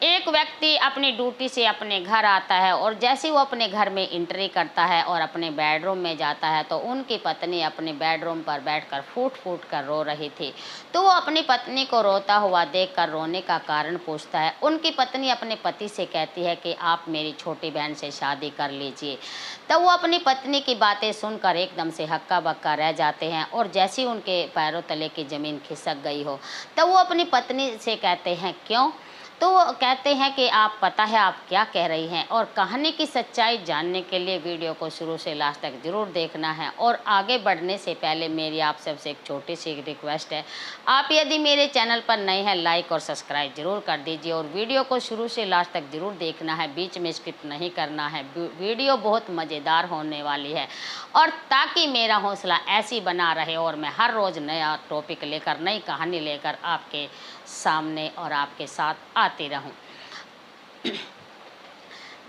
एक व्यक्ति अपनी ड्यूटी से अपने घर आता है और जैसे ही वो अपने घर में एंट्री करता है और अपने बेडरूम में जाता है तो उनकी पत्नी अपने बेडरूम पर बैठकर फूट फूट कर रो रही थी। तो वो अपनी पत्नी को रोता हुआ देखकर रोने का कारण पूछता है। उनकी पत्नी अपने पति से कहती है कि आप मेरी छोटी बहन से शादी कर लीजिए। तब वो अपनी पत्नी की बातें सुनकर एकदम से हक्का बक्का रह जाते हैं और जैसे ही उनके पैरों तले की ज़मीन खिसक गई हो, तब वो अपनी पत्नी से कहते हैं, क्यों? तो वो कहते हैं कि आप पता है आप क्या कह रही हैं। और कहानी की सच्चाई जानने के लिए वीडियो को शुरू से लास्ट तक ज़रूर देखना है। और आगे बढ़ने से पहले मेरी आप सबसे एक छोटी सी रिक्वेस्ट है, आप यदि मेरे चैनल पर नए हैं लाइक और सब्सक्राइब ज़रूर कर दीजिए और वीडियो को शुरू से लास्ट तक ज़रूर देखना है, बीच में स्किप नहीं करना है। वीडियो बहुत मज़ेदार होने वाली है और ताकि मेरा हौसला ऐसी बना रहे और मैं हर रोज़ नया टॉपिक लेकर, नई कहानी लेकर आपके सामने और आपके साथ आती रहूं।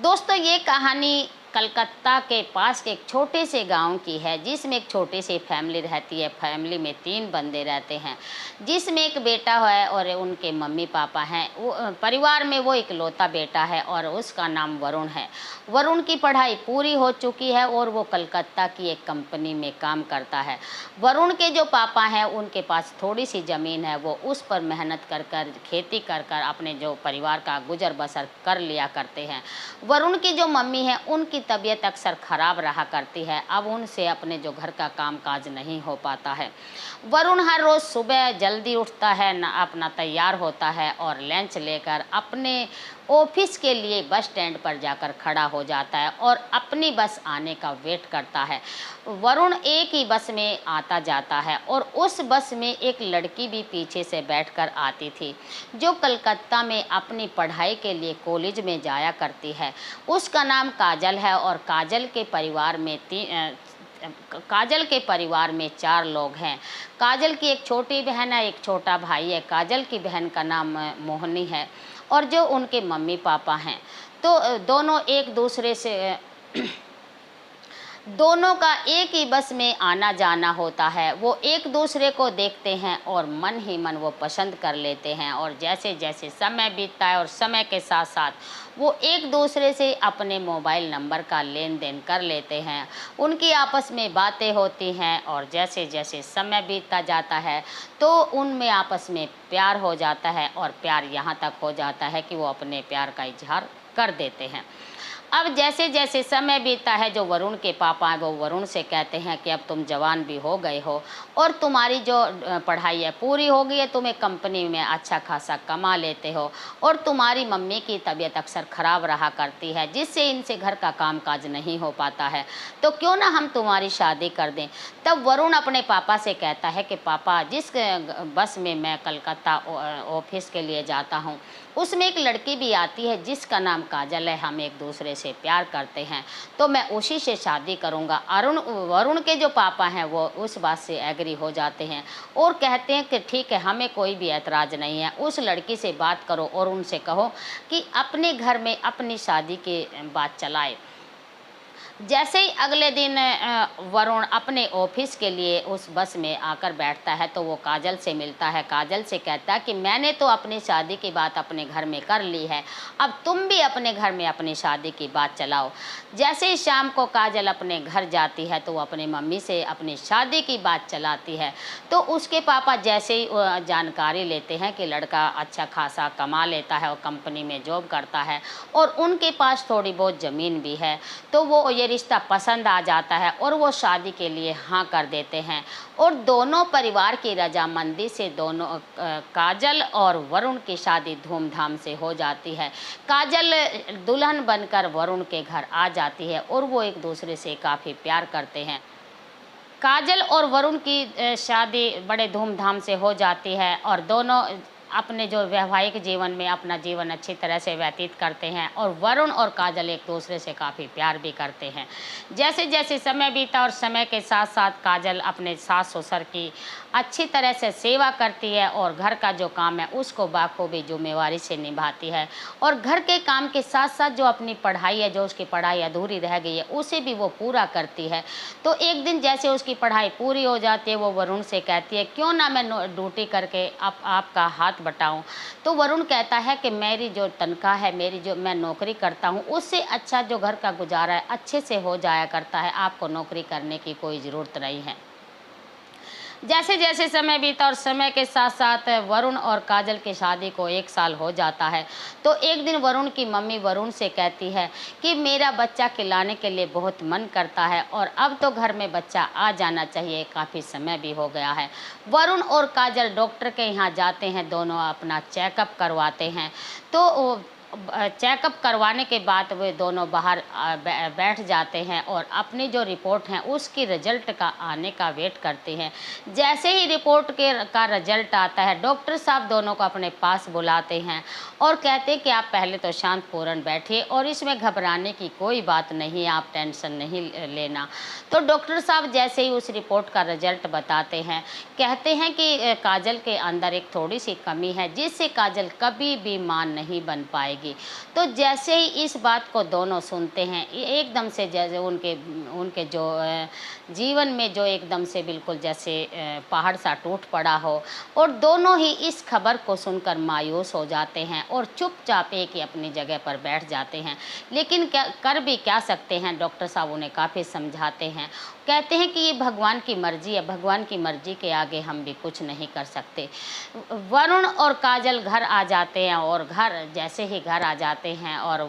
दोस्तों, ये कहानी कलकत्ता के पास के एक छोटे से गांव की है जिसमें एक छोटी सी फैमिली रहती है। फैमिली में 3 बंदे रहते हैं जिसमें एक बेटा है और उनके मम्मी पापा हैं। वो परिवार में वो इकलौता बेटा है और उसका नाम वरुण है। वरुण की पढ़ाई पूरी हो चुकी है और वो कलकत्ता की एक कंपनी में काम करता है। वरुण के जो पापा हैं उनके पास थोड़ी सी ज़मीन है, वो उस पर मेहनत कर कर, खेती कर कर अपने जो परिवार का गुजर बसर कर लिया करते हैं। वरुण की जो मम्मी है उनकी तबीयत अक्सर ख़राब रहा करती है। अब उनसे अपने जो घर का काम काज नहीं हो पाता है। वरुण हर रोज़ सुबह जल्दी उठता है, अपना तैयार होता है और लंच लेकर अपने ऑफिस के लिए बस स्टैंड पर जाकर खड़ा हो जाता है और अपनी बस आने का वेट करता है। वरुण एक ही बस में आता जाता है और उस बस में एक लड़की भी पीछे से बैठकर आती थी जो कलकत्ता में अपनी पढ़ाई के लिए कॉलेज में जाया करती है। उसका नाम काजल है और काजल के परिवार में 4 लोग हैं। काजल की एक छोटी बहन है, एक छोटा भाई है। काजल की बहन का नाम मोहनी है और जो उनके मम्मी पापा हैं। तो दोनों एक दूसरे से दोनों का एक ही बस में आना जाना होता है। वो एक दूसरे को देखते हैं और मन ही मन वो पसंद कर लेते हैं और जैसे जैसे समय बीतता है और समय के साथ साथ वो एक दूसरे से अपने मोबाइल नंबर का लेन देन कर लेते हैं। उनकी आपस में बातें होती हैं और जैसे जैसे समय बीतता जाता है तो उनमें आपस में प्यार हो जाता है और प्यार यहाँ तक हो जाता है कि वो अपने प्यार का इजहार कर देते हैं। अब जैसे जैसे समय बीतता है, जो वरुण के पापा हैं वो वरुण से कहते हैं कि अब तुम जवान भी हो गए हो और तुम्हारी जो पढ़ाई है पूरी हो गई है, तुम एक कंपनी में अच्छा खासा कमा लेते हो और तुम्हारी मम्मी की तबीयत अक्सर ख़राब रहा करती है जिससे इनसे घर का कामकाज नहीं हो पाता है, तो क्यों ना हम तुम्हारी शादी कर दें। तब वरुण अपने पापा से कहता है कि पापा, जिस बस में मैं कलकत्ता ऑफिस के लिए जाता हूँ उसमें एक लड़की भी आती है जिसका नाम काजल है। हम एक दूसरे से प्यार करते हैं तो मैं उसी से शादी करूंगा। वरुण के जो पापा हैं वो उस बात से एग्री हो जाते हैं और कहते हैं कि ठीक है, हमें कोई भी ऐतराज़ नहीं है। उस लड़की से बात करो और उनसे कहो कि अपने घर में अपनी शादी की बात चलाए। जैसे ही अगले दिन वरुण अपने ऑफिस के लिए उस बस में आकर बैठता है तो वो काजल से मिलता है। काजल से कहता है कि मैंने तो अपनी शादी की बात अपने घर में कर ली है, अब तुम भी अपने घर में अपनी शादी की बात चलाओ। जैसे ही शाम को काजल अपने घर जाती है तो वो अपनी मम्मी से अपनी शादी की बात चलाती है। तो उसके पापा जैसे ही जानकारी लेते हैं कि लड़का अच्छा खासा कमा लेता है और कंपनी में जॉब करता है और उनके पास थोड़ी बहुत ज़मीन भी है, तो वो ये रिश्ता पसंद आ जाता है और वो शादी के लिए हाँ कर देते हैं। और दोनों परिवार की रजामंदी से दोनों काजल और वरुण की शादी धूमधाम से हो जाती है। काजल दुल्हन बनकर वरुण के घर आ जाती है और वो एक दूसरे से काफ़ी प्यार करते हैं। काजल और वरुण की शादी बड़े धूमधाम से हो जाती है और दोनों अपने जो वैवाहिक जीवन में अपना जीवन अच्छी तरह से व्यतीत करते हैं और वरुण और काजल एक दूसरे से काफ़ी प्यार भी करते हैं। जैसे जैसे समय बीता और समय के साथ साथ काजल अपने सास ससुर की अच्छी तरह से सेवा करती है और घर का जो काम है उसको बाखूबी जिम्मेवारी से निभाती है और घर के काम के साथ साथ जो अपनी पढ़ाई है, जो उसकी पढ़ाई अधूरी रह गई है, उसे भी वो पूरा करती है। तो एक दिन जैसे उसकी पढ़ाई पूरी हो जाती है वो वरुण से कहती है, क्यों ना मैं ड्यूटी करके आपका हाथ बात बताऊं तो वरुण कहता है कि मेरी जो तनख्वाह है, मेरी जो मैं नौकरी करता हूं, उससे अच्छा जो घर का गुजारा है अच्छे से हो जाया करता है, आपको नौकरी करने की कोई ज़रूरत नहीं है। जैसे जैसे समय बीता और समय के साथ साथ वरुण और काजल की शादी को 1 साल हो जाता है, तो एक दिन वरुण की मम्मी वरुण से कहती है कि मेरा बच्चा खिलाने के लिए बहुत मन करता है और अब तो घर में बच्चा आ जाना चाहिए, काफ़ी समय भी हो गया है। वरुण और काजल डॉक्टर के यहाँ जाते हैं, दोनों अपना चेकअप करवाते हैं। तो चेकअप करवाने के बाद वे दोनों बाहर बैठ जाते हैं और अपनी जो रिपोर्ट है उसकी रिजल्ट का आने का वेट करते हैं। जैसे ही रिपोर्ट का रिजल्ट आता है, डॉक्टर साहब दोनों को अपने पास बुलाते हैं और कहते हैं कि आप पहले तो शांतपूर्ण बैठिए और इसमें घबराने की कोई बात नहीं है, आप टेंशन नहीं लेना। तो डॉक्टर साहब जैसे ही उस रिपोर्ट का रिजल्ट बताते हैं, कहते हैं कि काजल के अंदर एक थोड़ी सी कमी है जिससे काजल कभी भी मां नहीं बन पाएगी। तो जैसे ही इस बात को दोनों सुनते हैं, एकदम से जैसे उनके उनके जो जीवन में जो एकदम से बिल्कुल जैसे पहाड़ सा टूट पड़ा हो और दोनों ही इस खबर को सुनकर मायूस हो जाते हैं और चुपचाप एक ही अपनी जगह पर बैठ जाते हैं। लेकिन क्या कर भी क्या सकते हैं, डॉक्टर साहब उन्हें काफ़ी समझाते हैं, कहते हैं कि ये भगवान की मर्ज़ी है, भगवान की मर्ज़ी के आगे हम भी कुछ नहीं कर सकते। वरुण और काजल घर आ जाते हैं और जैसे ही घर आ जाते हैं और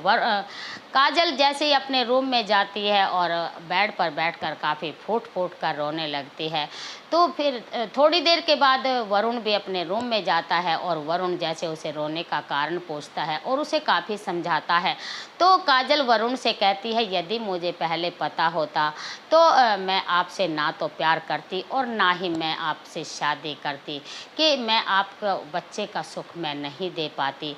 काजल जैसे ही अपने रूम में जाती है और बेड पर बैठकर काफ़ी फूट-फूट कर रोने लगती है। तो फिर थोड़ी देर के बाद वरुण भी अपने रूम में जाता है और वरुण जैसे उसे रोने का कारण पूछता है और उसे काफ़ी समझाता है। तो काजल वरुण से कहती है, यदि मुझे पहले पता होता तो मैं आपसे ना तो प्यार करती और ना ही मैं आपसे शादी करती, कि मैं आपको बच्चे का सुख मैं नहीं दे पाती।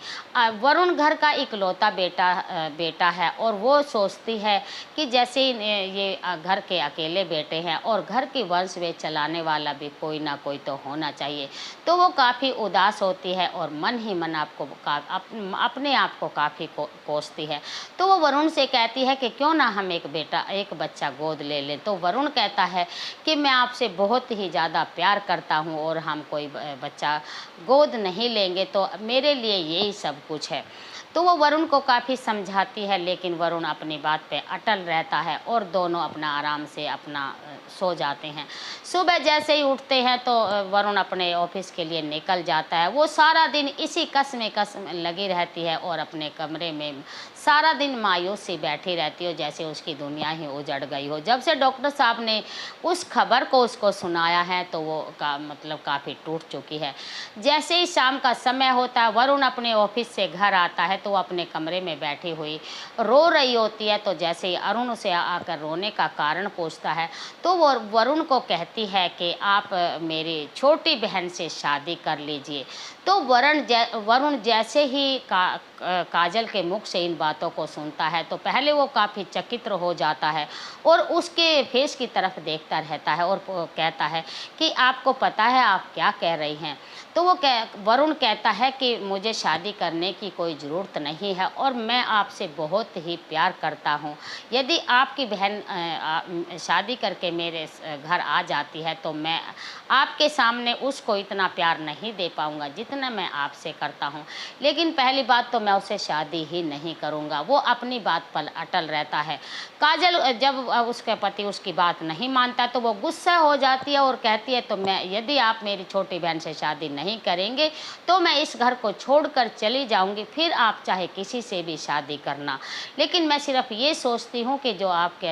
वरुण घर का इकलौता बेटा है और वो सोचती है कि जैसे ये घर के अकेले बेटे हैं और घर की वंश वे चलाने वाला भी कोई ना कोई तो होना चाहिए। तो वो काफ़ी उदास होती है और मन ही मन अपने आप को काफ़ी कोसती है। तो वो वरुण से कहती है कि क्यों ना हम एक बच्चा गोद ले लें। तो वरुण कहता है कि मैं आपसे बहुत ही ज़्यादा प्यार करता हूँ और हम कोई बच्चा गोद नहीं लेंगे तो मेरे लिए यही सब कुछ है। तो वो वरुण को काफ़ी समझाती है, लेकिन वरुण अपनी बात पे अटल रहता है और दोनों अपना आराम से सो जाते हैं। सुबह जैसे ही उठते हैं तो वरुण अपने ऑफिस के लिए निकल जाता है। वो सारा दिन इसी कसम लगी रहती है और अपने कमरे में सारा दिन मायूस सी बैठी रहती हो, जैसे उसकी दुनिया ही उजड़ गई हो। जब से डॉक्टर साहब ने उस खबर को उसको सुनाया है तो वो मतलब काफ़ी टूट चुकी है। जैसे ही शाम का समय होता है, वरुण अपने ऑफिस से घर आता है तो वो अपने कमरे में बैठी हुई रो रही होती है। तो जैसे ही अरुण उसे आकर रोने का कारण पूछता है तो वो वरुण को कहती है कि आप मेरी छोटी बहन से शादी कर लीजिए। तो वरुण जैसे ही काजल के मुख से इन बातों को सुनता है तो पहले वो काफ़ी चकित हो जाता है और उसके फेस की तरफ देखता रहता है और कहता है कि आपको पता है आप क्या कह रही हैं। तो वरुण कहता है कि मुझे शादी करने की कोई ज़रूरत नहीं है और मैं आपसे बहुत ही प्यार करता हूँ। यदि आपकी बहन शादी करके मेरे घर आ जाती है तो मैं आपके सामने उसको इतना प्यार नहीं दे पाऊँगा जितना मैं आपसे करता हूँ। लेकिन पहली बात तो मैं उससे शादी ही नहीं करूँगा। वो अपनी बात पर अटल रहता है। काजल जब उसके पति उसकी बात नहीं मानता तो वो गुस्सा हो जाती है और कहती है, तो यदि आप मेरी छोटी बहन से शादी नहीं करेंगे तो मैं इस घर को छोड़कर चली जाऊंगी, फिर आप चाहे किसी से भी शादी करना। लेकिन मैं सिर्फ ये सोचती हूँ कि जो आपके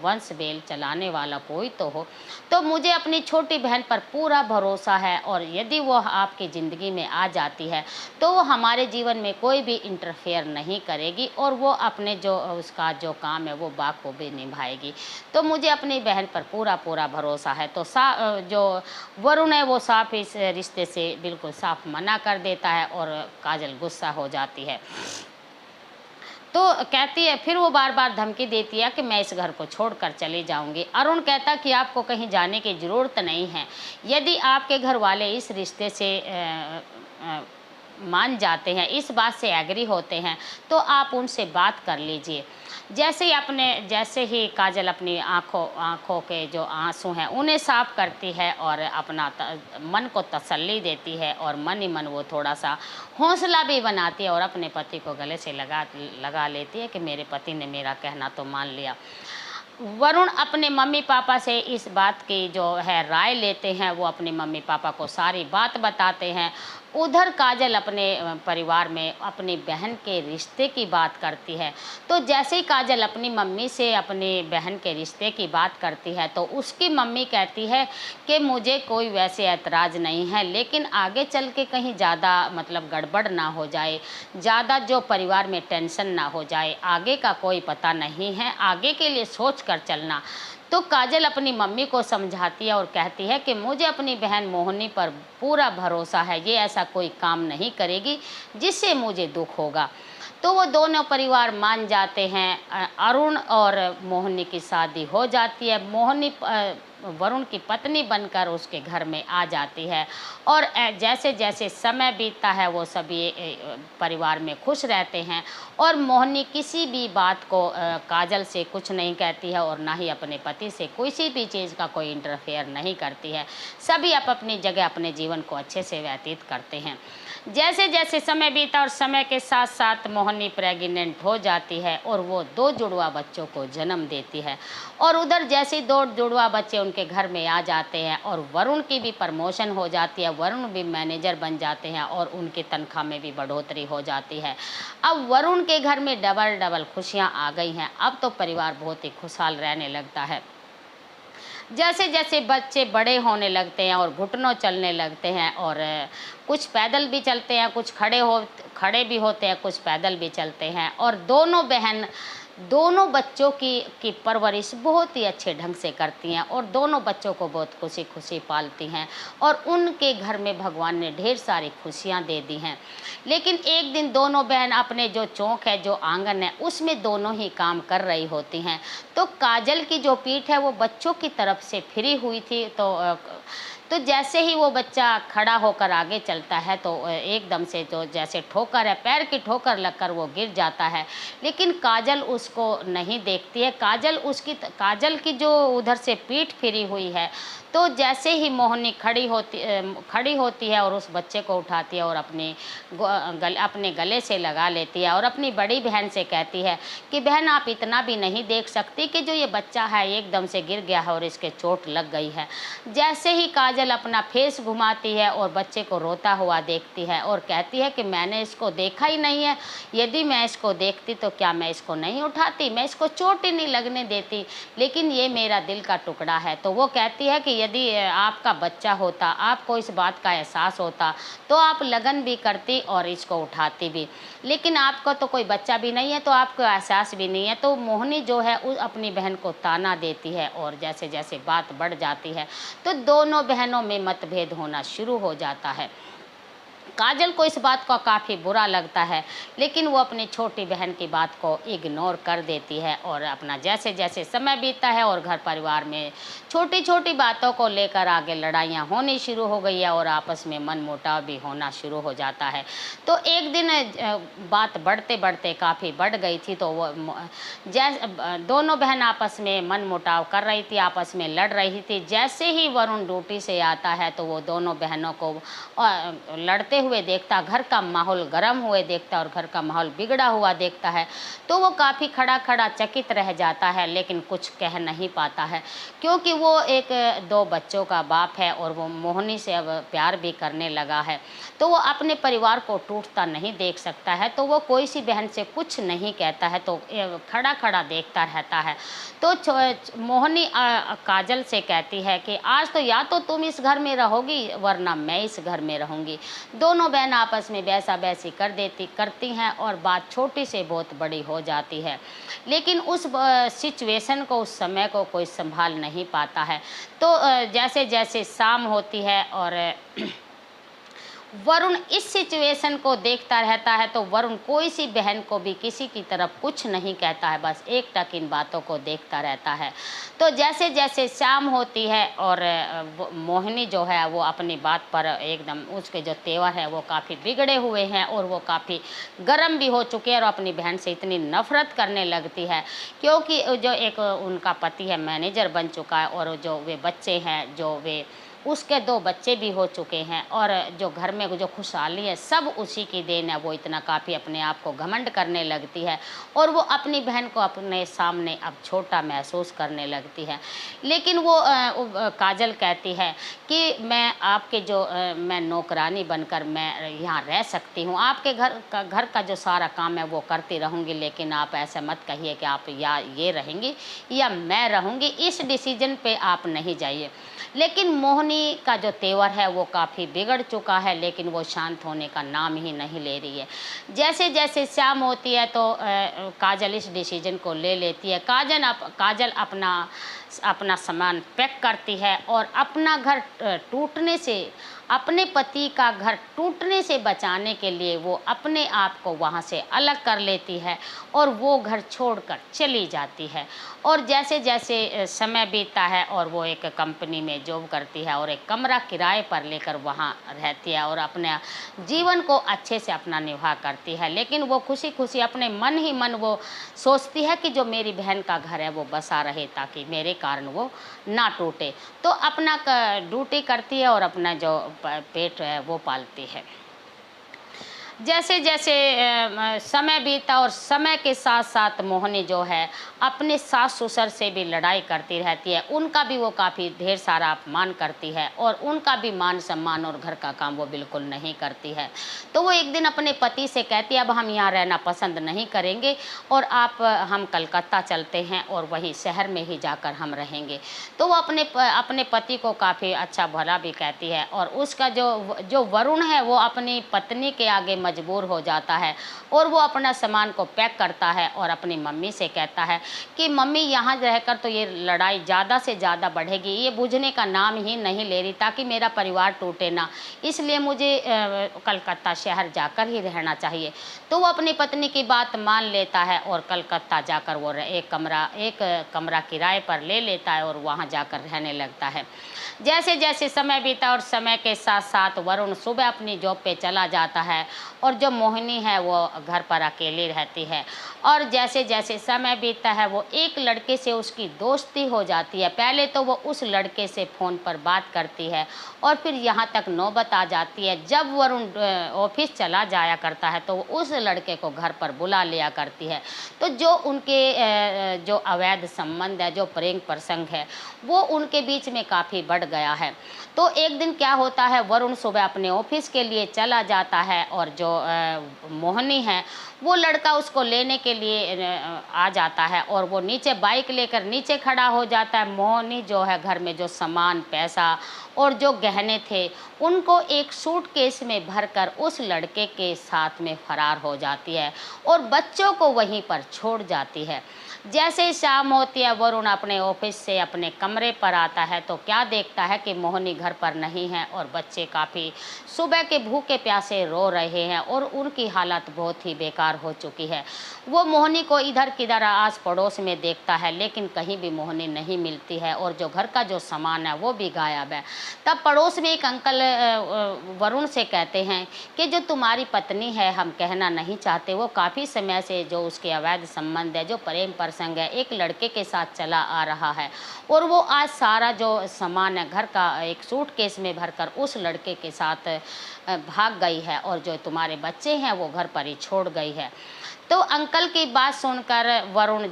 वंश बेल चलाने वाला कोई तो हो। तो मुझे अपनी छोटी बहन पर पूरा भरोसा है और यदि वो आपकी ज़िंदगी में आ जाती है तो वो हमारे जीवन में कोई भी इंटरफेयर नहीं करेगी और वो अपने उसका जो काम है वो बाखूबी निभाएगी। तो मुझे अपनी बहन पर पूरा भरोसा है। तो जो वरुण है वो साफ इस रिश्ते से बिल्कुल साफ मना कर देता है और काजल गुस्सा हो जाती है। तो कहती है, फिर वो बार बार धमकी देती है कि मैं इस घर को छोड़कर चली जाऊंगी। अरुण कहता कि आपको कहीं जाने की ज़रूरत नहीं है। यदि आपके घर वाले इस रिश्ते से मान जाते हैं, इस बात से एग्री होते हैं, तो आप उनसे बात कर लीजिए। जैसे ही काजल अपनी आँखों के जो आँसू हैं उन्हें साफ़ करती है और अपना मन को तसल्ली देती है, और मन ही मन वो थोड़ा-सा हौसला भी बनाती है और अपने पति को गले से लगा लेती है कि मेरे पति ने मेरा कहना तो मान लिया। वरुण अपने मम्मी-पापा से इस बात की जो है राय लेते हैं, वो अपने मम्मी-पापा को सारी बात बताते हैं। उधर काजल अपने परिवार में अपनी बहन के रिश्ते की बात करती है। तो जैसे ही काजल अपनी मम्मी से अपनी बहन के रिश्ते की बात करती है, तो उसकी मम्मी कहती है कि मुझे कोई वैसे ऐतराज़ नहीं है, लेकिन आगे चल के कहीं ज़्यादा मतलब गड़बड़ ना हो जाए, ज़्यादा जो परिवार में टेंशन ना हो जाए, आगे का कोई पता नहीं है, आगे के लिए सोच कर चलना। तो काजल अपनी मम्मी को समझाती है और कहती है कि मुझे अपनी बहन मोहिनी पर पूरा भरोसा है, ये ऐसा कोई काम नहीं करेगी जिससे मुझे दुख होगा। तो वो दोनों परिवार मान जाते हैं। अरुण और मोहिनी की शादी हो जाती है। मोहिनी वरुण की पत्नी बनकर उसके घर में आ जाती है, और जैसे जैसे समय बीतता है वो सभी परिवार में खुश रहते हैं, और मोहिनी किसी भी बात को काजल से कुछ नहीं कहती है और ना ही अपने पति से किसी भी चीज़ का कोई इंटरफेयर नहीं करती है। सभी अपनी जगह अपने जीवन को अच्छे से व्यतीत करते हैं। जैसे जैसे समय बीता और समय के साथ साथ मोहिनी प्रेग्नेंट हो जाती है और वो 2 जुड़वा बच्चों को जन्म देती है, और उधर जैसे 2 जुड़वा बच्चे उनके घर में आ जाते हैं और वरुण की भी प्रमोशन हो जाती है, वरुण भी मैनेजर बन जाते हैं और उनकी तनख्वाह में भी बढ़ोतरी हो जाती है। अब वरुण के घर में डबल डबल खुशियाँ आ गई हैं। अब तो परिवार बहुत ही खुशहाल रहने लगता है। जैसे जैसे बच्चे बड़े होने लगते हैं और घुटनों चलने लगते हैं, और कुछ पैदल भी चलते हैं, कुछ खड़े भी होते हैं, कुछ पैदल भी चलते हैं, और दोनों बच्चों की परवरिश बहुत ही अच्छे ढंग से करती हैं, और दोनों बच्चों को बहुत खुशी खुशी पालती हैं, और उनके घर में भगवान ने ढेर सारी खुशियाँ दे दी हैं। लेकिन एक दिन दोनों बहन अपने जो चौक है, जो आंगन है, उसमें दोनों ही काम कर रही होती हैं। तो काजल की जो पीठ है वो बच्चों की तरफ से फिरी हुई थी, तो जैसे ही वो बच्चा खड़ा होकर आगे चलता है, तो एकदम से जो जैसे ठोकर है, पैर की ठोकर लगकर वो गिर जाता है। लेकिन काजल उसको नहीं देखती है। काजल की जो उधर से पीठ फिरी हुई है, तो जैसे ही मोहिनी खड़ी होती है और उस बच्चे को उठाती है और अपने गले से लगा लेती है, और अपनी बड़ी बहन से कहती है कि बहन, आप इतना भी नहीं देख सकती कि जो ये बच्चा है एकदम से गिर गया है और इसके चोट लग गई है। जैसे ही काजल अपना फेस घुमाती है और बच्चे को रोता हुआ देखती है और कहती है कि मैंने इसको देखा ही नहीं है, यदि मैं इसको देखती तो क्या मैं इसको नहीं उठाती, मैं इसको चोट ही नहीं लगने देती, लेकिन ये मेरा दिल का टुकड़ा है। तो वो कहती है कि यदि आपका बच्चा होता, आपको इस बात का एहसास होता, तो आप लगन भी करती और इसको उठाती भी, लेकिन आपका तो कोई बच्चा भी नहीं है, तो आपको एहसास भी नहीं है। तो मोहिनी जो है अपनी बहन को ताना देती है, और जैसे जैसे बात बढ़ जाती है तो दोनों बहनों में मतभेद होना शुरू हो जाता है। काजल को इस बात का काफ़ी बुरा लगता है, लेकिन वो अपनी छोटी बहन की बात को इग्नोर कर देती है, और अपना जैसे जैसे समय बीतता है और घर परिवार में छोटी छोटी बातों को लेकर आगे लड़ाइयाँ होनी शुरू हो गई है, और आपस में मनमुटाव भी होना शुरू हो जाता है। तो एक दिन बात बढ़ते बढ़ते काफ़ी बढ़ गई थी, तो वो दोनों बहन आपस में मनमुटाव कर रही थी, आपस में लड़ रही थी। जैसे ही वरुण ड्यूटी से आता है, तो वो दोनों बहनों को लड़ते हुए देखता, घर का माहौल गर्म हुए देखता और घर का माहौल बिगड़ा हुआ देखता है, तो वो काफ़ी खड़ा खड़ा चकित रह जाता है, लेकिन कुछ कह नहीं पाता है, क्योंकि वो एक 2 बच्चों का बाप है और वो मोहिनी से अब प्यार भी करने लगा है। तो वो अपने परिवार को टूटता नहीं देख सकता है, तो वो कोई सी बहन से कुछ नहीं कहता है, तो खड़ा खड़ा देखता रहता है। तो मोहिनी काजल से कहती है कि आज तो या तो तुम इस घर में रहोगी, वरना मैं इस घर में रहूँगी। दोनों बहन आपस में बैसा-बैसी करती हैं, और बात छोटी से बहुत बड़ी हो जाती है। लेकिन उस सिचुएशन को, उस समय को कोई संभाल नहीं पाता है। तो जैसे जैसे शाम होती है और वरुण इस सिचुएशन को देखता रहता है, तो वरुण कोई सी बहन को भी किसी की तरफ कुछ नहीं कहता है, बस एकटक इन बातों को देखता रहता है। तो जैसे जैसे शाम होती है और मोहिनी जो है वो अपनी बात पर एकदम, उसके जो तेवर है वो काफ़ी बिगड़े हुए हैं और वो काफ़ी गर्म भी हो चुके हैं और अपनी बहन से इतनी नफरत करने लगती है, क्योंकि जो एक उनका पति है मैनेजर बन चुका है और जो वे बच्चे हैं, जो वे उसके 2 बच्चे भी हो चुके हैं और जो घर में जो खुशहाली है सब उसी की देन है। वो इतना काफ़ी अपने आप को घमंड करने लगती है और वो अपनी बहन को अपने सामने अब छोटा महसूस करने लगती है। लेकिन वो काजल कहती है कि मैं आपके जो मैं नौकरानी बनकर मैं यहाँ रह सकती हूँ, आपके घर का जो सारा काम है वो करती रहूँगी, लेकिन आप ऐसा मत कहिए कि आप या ये रहेंगी या मैं रहूँगी, इस डिसीजन पे आप नहीं जाइए। लेकिन मोहिनी का जो तेवर है वो काफ़ी बिगड़ चुका है, लेकिन वो शांत होने का नाम ही नहीं ले रही है। जैसे जैसे शाम होती है तो काजल इस डिसीजन को ले लेती है। काजल अपना अपना सामान पैक करती है और अपना घर टूटने से, अपने पति का घर टूटने से बचाने के लिए वो अपने आप को वहाँ से अलग कर लेती है और वो घर छोड़कर चली जाती है। और जैसे जैसे समय बीतता है और वो एक कंपनी में जॉब करती है और एक कमरा किराए पर लेकर वहाँ रहती है और अपने जीवन को अच्छे से अपना निर्वाह करती है। लेकिन वो खुशी खुशी अपने मन ही मन वो सोचती है कि जो मेरी बहन का घर है वो बसा रहे, ताकि मेरे कारण वो ना टूटे। तो अपना ड्यूटी करती है और अपना जो पेट है वो पालती है। जैसे जैसे समय बीता और समय के साथ साथ मोहिनी जो है अपने सास ससुर से भी लड़ाई करती रहती है। उनका भी वो काफ़ी ढेर सारा अपमान करती है और उनका भी मान सम्मान और घर का काम वो बिल्कुल नहीं करती है। तो वो एक दिन अपने पति से कहती है अब हम यहाँ रहना पसंद नहीं करेंगे और हम कलकत्ता चलते हैं और वहीं शहर में ही जाकर हम रहेंगे। तो वो अपने पति को काफ़ी अच्छा भला भी कहती है और उसका जो वरुण है वो अपनी पत्नी के आगे मजबूर हो जाता है और वो अपना सामान को पैक करता है और अपनी मम्मी से कहता है कि मम्मी यहाँ रहकर तो ये लड़ाई ज़्यादा से ज़्यादा बढ़ेगी, ये बुझने का नाम ही नहीं ले रही, ताकि मेरा परिवार टूटे ना, इसलिए मुझे कलकत्ता शहर जाकर ही रहना चाहिए। तो वो अपनी पत्नी की बात मान लेता है और कलकत्ता जाकर वो एक कमरा किराए पर ले लेता है और वहाँ जाकर रहने लगता है। जैसे जैसे समय बीता और समय के साथ साथ वरुण सुबह अपनी जॉब पे चला जाता है और जो मोहिनी है वो घर पर अकेली रहती है। और जैसे जैसे समय बीतता है वो एक लड़के से उसकी दोस्ती हो जाती है। पहले तो वो उस लड़के से फ़ोन पर बात करती है और फिर यहाँ तक नौबत आ जाती है जब वरुण ऑफिस चला जाया करता है तो वो उस लड़के को घर पर बुला लिया करती है। तो जो उनके जो अवैध संबंध है, जो प्रेम प्रसंग है, वो उनके बीच में काफ़ी बढ़ गया है। तो एक दिन क्या होता है, वरुण सुबह अपने ऑफिस के लिए चला जाता है और जो मोहिनी है वो लड़का उसको लेने के लिए आ जाता है और वो नीचे बाइक लेकर नीचे खड़ा हो जाता है। मोहिनी जो है घर में जो सामान, पैसा और जो गहने थे उनको एक सूटकेस में भरकर उस लड़के के साथ में फरार हो जाती है और बच्चों को वहीं पर छोड़ जाती है। जैसे शाम होती है वरुण अपने ऑफिस से अपने कमरे पर आता है तो क्या देखता है कि मोहिनी घर पर नहीं है और बच्चे काफ़ी सुबह के भूखे प्यासे रो रहे हैं और उनकी हालत बहुत ही बेकार हो चुकी है। वो मोहिनी को इधर किधर आस पड़ोस में देखता है लेकिन कहीं भी मोहिनी नहीं मिलती है और जो घर का जो सामान है वो भी गायब है। तब पड़ोस में एक अंकल वरुण से कहते हैं कि जो तुम्हारी पत्नी है, हम कहना नहीं चाहते, वो काफ़ी समय से जो उसके अवैध संबंध है, जो प्रेम प्रसंग है, एक लड़के के साथ चला आ रहा है और वो आज सारा जो सामान है घर का एक सूटकेस में भरकर उस लड़के के साथ भाग गई है और जो तुम्हारे बच्चे हैं वो घर पर ही छोड़ गई है। तो अंकल की बात सुनकर वरुण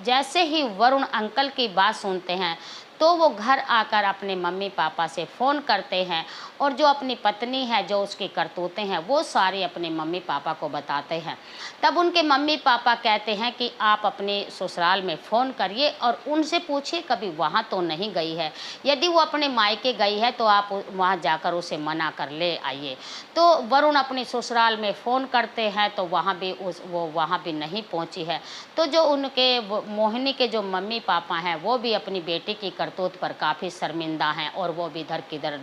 जैसे ही वरुण अंकल की बात सुनते हैं तो वो घर आकर अपने मम्मी पापा से फ़ोन करते हैं और जो अपनी पत्नी है, जो उसकी करतूतें हैं, वो सारी अपने मम्मी पापा को बताते हैं। तब उनके मम्मी पापा कहते हैं कि आप अपने ससुराल में फ़ोन करिए और उनसे पूछिए कभी वहाँ तो नहीं गई है, यदि वो अपने मायके गई है तो आप वहाँ जाकर उसे मना कर ले आइए। तो वरुण अपने ससुराल में फ़ोन करते हैं तो वहाँ भी वो वहाँ भी नहीं पहुँची है। तो जो उनके मोहिनी के जो मम्मी पापा हैं वो भी अपनी बेटी की करतूत पर काफ़ी शर्मिंदा हैं और वो भी इधर किधर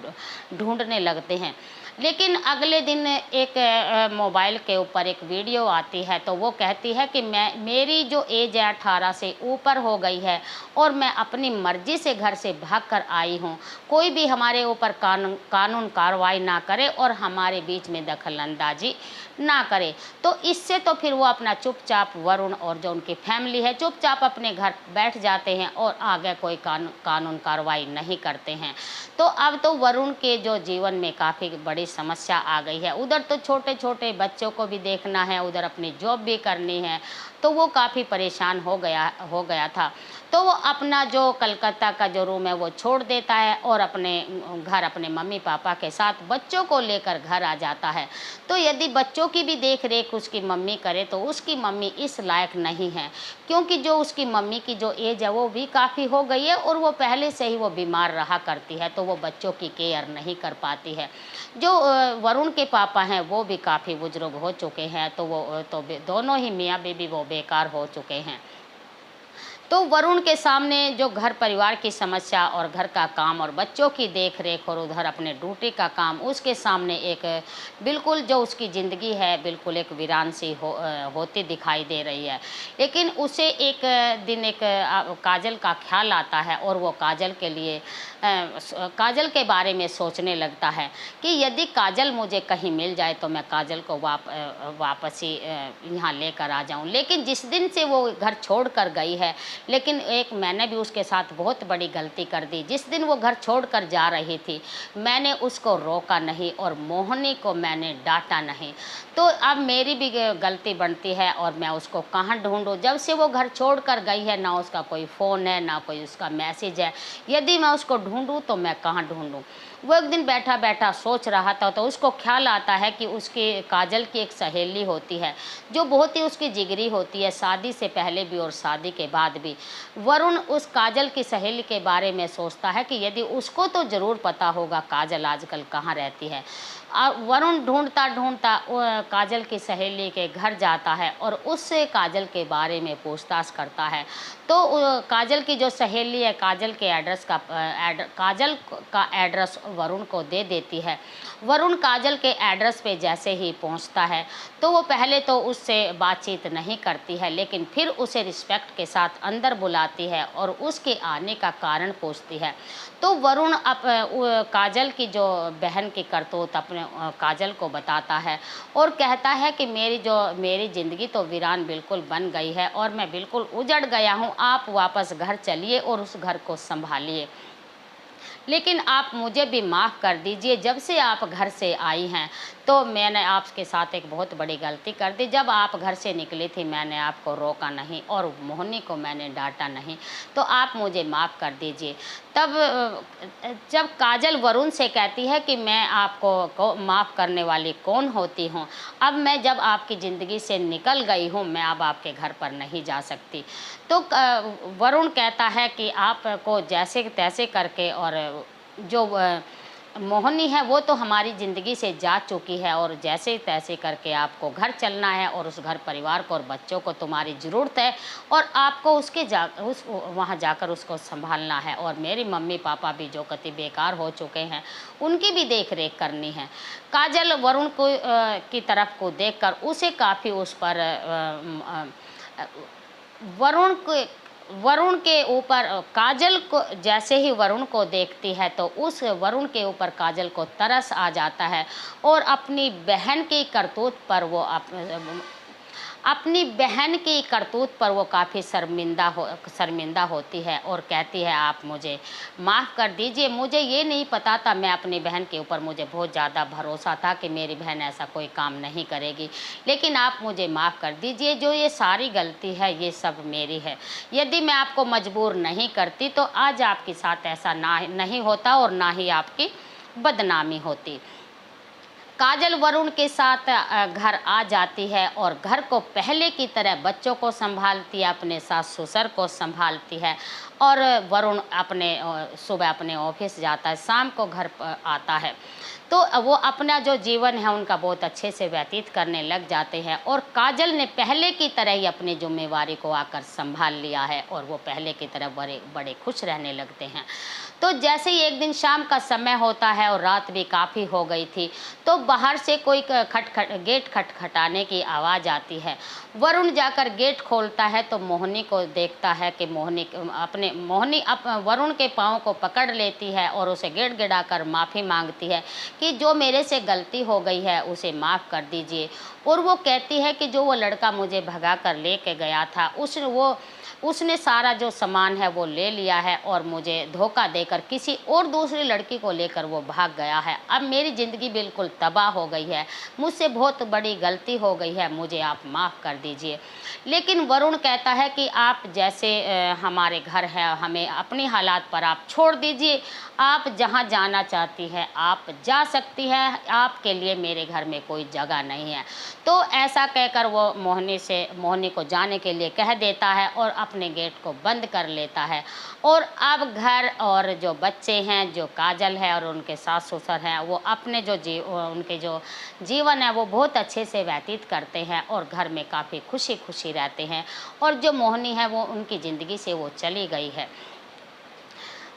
ढूँढने लगते हैं। लेकिन अगले दिन एक मोबाइल के ऊपर एक वीडियो आती है, तो वो कहती है कि मेरी जो एज है 18 से ऊपर हो गई है और मैं अपनी मर्ज़ी से घर से भाग कर आई हूँ। कोई भी हमारे ऊपर कानून कार्रवाई ना करे और हमारे बीच में दखल-अंदाज़ी ना करे। तो इससे तो फिर वो अपना चुपचाप, वरुण और जो उनकी फैमिली है, चुपचाप अपने घर बैठ जाते हैं और आगे कोई कानून कार्रवाई नहीं करते हैं। तो अब तो वरुण के जो जीवन में काफ़ी बड़ी समस्या आ गई है। उधर तो छोटे-छोटे बच्चों को भी देखना है, उधर अपनी जॉब भी करनी है, तो वो काफ़ी परेशान हो गया था। तो वो अपना जो कलकत्ता का जो रूम है वो छोड़ देता है और अपने घर अपने मम्मी-पापा के साथ बच्चों को लेकर घर आ जाता है। तो यदि बच्चों की भी देख-रेख उसकी मम्मी करे तो उसकी मम्मी इस लायक नहीं है, क्योंकि जो उसकी मम्मी की जो एज है वो भी काफ़ी हो गई है और वो पहले से ही वो बीमार रहा करती है, तो वो बच्चों की केयर नहीं कर पाती है। जो वरुण के पापा हैं वो भी काफ़ी बुजुर्ग हो चुके हैं, तो वो तो दोनों ही मियाँ-बीवी वो बेकार हो चुके हैं। तो वरुण के सामने जो घर परिवार की समस्या और घर का काम और बच्चों की देख-रेख और उधर अपने ड्यूटी का काम, उसके सामने एक बिल्कुल जो उसकी ज़िंदगी है बिल्कुल एक वीरान सी होती दिखाई दे रही है। लेकिन उसे एक दिन एक काजल का ख़्याल आता है और वो काजल के लिए काजल के बारे में सोचने लगता है कि यदि काजल मुझे कहीं मिल जाए तो मैं काजल को वापस ही यहाँ लेकर आ जाऊँ। लेकिन जिस दिन से वो घर छोड़ कर गई है, लेकिन एक मैंने भी उसके साथ बहुत बड़ी गलती कर दी। जिस दिन वो घर छोड़कर जा रही थी, मैंने उसको रोका नहीं और मोहिनी को मैंने डाँटा नहीं। तो अब मेरी भी गलती बनती है और मैं उसको कहाँ ढूँढूँ? जब से वो घर छोड़कर गई है, ना उसका कोई फ़ोन है, ना कोई उसका मैसेज है। यदि मैं उसको ढूँढूँ तो मैं कहाँ ढूँढूँ? वो एक दिन बैठा-बैठा सोच रहा था, तो उसको ख़्याल आता है कि उसकी काजल की एक सहेली होती है, जो बहुत ही उसकी जिगरी होती है, शादी से पहले भी और शादी के बाद भी। वरुण उस काजल की सहेली के बारे में सोचता है कि यदि उसको तो ज़रूर पता होगा काजल आजकल कहाँ रहती है। वरुण ढूँढता-ढूँढता काजल की सहेली के घर जाता है और उससे काजल के बारे में पूछताछ करता है। तो काजल की जो सहेली है, काजल के काजल का एड्रेस वरुण को दे देती है। वरुण काजल के एड्रेस पे जैसे ही पहुंचता है, तो वो पहले तो उससे बातचीत नहीं करती है, लेकिन फिर उसे रिस्पेक्ट के साथ अंदर बुलाती है और उसके आने का कारण पूछती है। तो वरुण काजल की जो बहन की करतूत अपने काजल को बताता है और कहता है कि मेरी ज़िंदगी तो वीरान बिल्कुल बन गई है और मैं बिल्कुल उजड़ गया हूँ। आप वापस घर चलिए और उस घर को सँभालिए। लेकिन आप मुझे भी माफ़ कर दीजिए, जब से आप घर से आई हैं, तो मैंने आपके साथ एक बहुत बड़ी गलती कर दी। जब आप घर से निकली थी, मैंने आपको रोका नहीं और मोहिनी को मैंने डाँटा नहीं, तो आप मुझे माफ़ कर दीजिए। तब जब काजल वरुण से कहती है कि मैं आपको माफ़ करने वाली कौन होती हूँ? अब मैं जब आपकी ज़िंदगी से निकल गई हूँ, मैं अब आपके घर पर नहीं जा सकती। तो वरुण कहता है कि आपको जैसे-तैसे करके और जो मोहिनी है वो तो हमारी ज़िंदगी से जा चुकी है और जैसे-तैसे करके आपको घर चलना है और उस घर परिवार को और बच्चों को तुम्हारी ज़रूरत है और आपको वहाँ जाकर उसको सँभालना है और मेरी मम्मी-पापा भी जो कति बेकार हो चुके हैं, उनकी भी देख-रेख करनी है। काजल वरुण की तरफ को देखकर उसे काफ़ी उस पर वरुण के ऊपर काजल को जैसे ही वरुण को देखती है तो उस वरुण के ऊपर काजल को तरस आ जाता है और अपनी बहन की करतूत पर वो काफ़ी शर्मिंदा होती है और कहती है आप मुझे माफ़ कर दीजिए, मुझे ये नहीं पता था, मैं अपनी बहन के ऊपर मुझे बहुत ज़्यादा भरोसा था कि मेरी बहन ऐसा कोई काम नहीं करेगी, लेकिन आप मुझे माफ़ कर दीजिए, जो ये सारी गलती है ये सब मेरी है। यदि मैं आपको मजबूर नहीं करती तो आज आपके साथ ऐसा नहीं होता और ना ही आपकी बदनामी होती। काजल वरुण के साथ घर आ जाती है और घर को पहले की तरह बच्चों को संभालती है, अपने सास-ससुर को संभालती है और वरुण सुबह अपने ऑफिस जाता है, शाम को घर पर आता है। तो वो अपना जो जीवन है उनका बहुत अच्छे से व्यतीत करने लग जाते हैं। और काजल ने पहले की तरह ही अपनी ज़िम्मेवारी को आकर संभाल लिया है और वो पहले की तरह बड़े खुश रहने लगते हैं। तो जैसे ही एक दिन शाम का समय होता है और रात भी काफ़ी हो गई थी, तो बाहर से कोई गेट खटखटाने की आवाज़ आती है। वरुण जाकर गेट खोलता है तो मोहिनी को देखता है कि मोहिनी वरुण के पाँव को पकड़ लेती है और उसे गिड़गिड़ाकर माफ़ी मांगती है कि जो मेरे से गलती हो गई है उसे माफ़ कर दीजिए। और वो कहती है कि जो वो लड़का मुझे भगा कर ले के गया था उसने सारा जो सामान है वो ले लिया है और मुझे धोखा देकर किसी और दूसरी लड़की को लेकर वो भाग गया है। अब मेरी ज़िंदगी बिल्कुल तबाह हो गई है, मुझसे बहुत बड़ी गलती हो गई है, मुझे आप माफ़ कर दीजिए। लेकिन वरुण कहता है कि आप जैसे हमारे घर है, हमें अपनी हालात पर आप छोड़ दीजिए, आप जहाँ जाना चाहती है आप जा सकती हैं, आपके लिए मेरे घर में कोई जगह नहीं है। तो ऐसा कहकर वो मोहिनी को जाने के लिए कह देता है और अपने गेट को बंद कर लेता है। और अब घर और जो बच्चे हैं, जो काजल है और उनके सास ससुर हैं, वो अपने उनके जो जीवन है वो बहुत अच्छे से व्यतीत करते हैं और घर में काफ़ी खुशी खुशी रहते हैं। और जो मोहिनी है वो उनकी ज़िंदगी से वो चली गई है।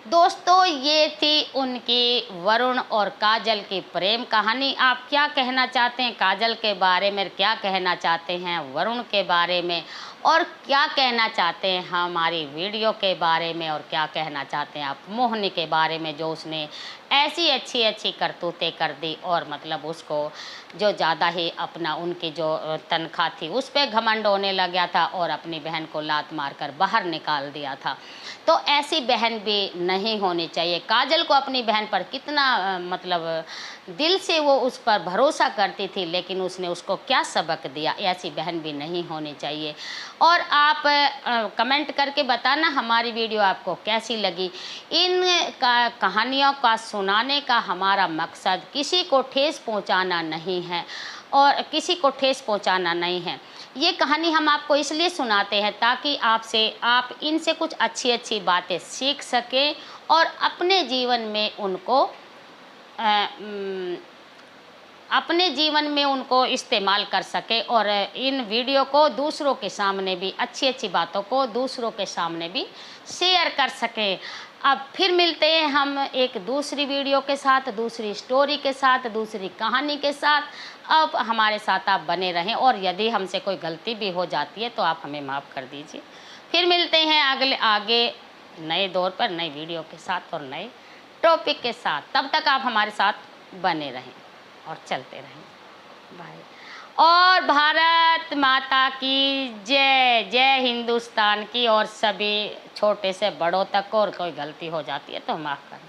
दोस्तों, ये थी उनकी वरुण और काजल की प्रेम कहानी। आप क्या कहना चाहते हैं काजल के बारे में, क्या कहना चाहते हैं वरुण के बारे में, और क्या कहना चाहते हैं हमारी वीडियो के बारे में, और क्या कहना चाहते हैं आप मोहिनी के बारे में जो उसने ऐसी अच्छी अच्छी करतूतें कर दी और मतलब उसको जो ज़्यादा ही अपना उनकी जो तनख्वाह थी उस पर घमंड होने लग गया था और अपनी बहन को लात मारकर बाहर निकाल दिया था। तो ऐसी बहन भी नहीं होनी चाहिए। काजल को अपनी बहन पर कितना मतलब दिल से वो उस पर भरोसा करती थी, लेकिन उसने उसको क्या सबक दिया। ऐसी बहन भी नहीं होनी चाहिए। और आप कमेंट करके बताना हमारी वीडियो आपको कैसी लगी। इन कहानियों का सुनाने का हमारा मकसद किसी को ठेस पहुंचाना नहीं है और किसी को ठेस पहुंचाना नहीं है। ये कहानी हम आपको इसलिए सुनाते हैं ताकि आप इनसे कुछ अच्छी अच्छी बातें सीख सकें और अपने जीवन में उनको इस्तेमाल कर सके और इन वीडियो को दूसरों के सामने भी अच्छी अच्छी बातों को दूसरों के सामने भी शेयर कर सकें। अब फिर मिलते हैं हम एक दूसरी वीडियो के साथ, दूसरी स्टोरी के साथ, दूसरी कहानी के साथ। अब हमारे साथ आप बने रहें और यदि हमसे कोई गलती भी हो जाती है तो आप हमें माफ़ कर दीजिए। फिर मिलते हैं आगे नए दौर पर नई वीडियो के साथ और नए टॉपिक के साथ। तब तक आप हमारे साथ बने रहें और चलते रहें। बाय। और भारत माता की जय। जय हिंदुस्तान की। और सभी छोटे से बड़ों तक, और कोई गलती हो जाती है तो माफ़ करना।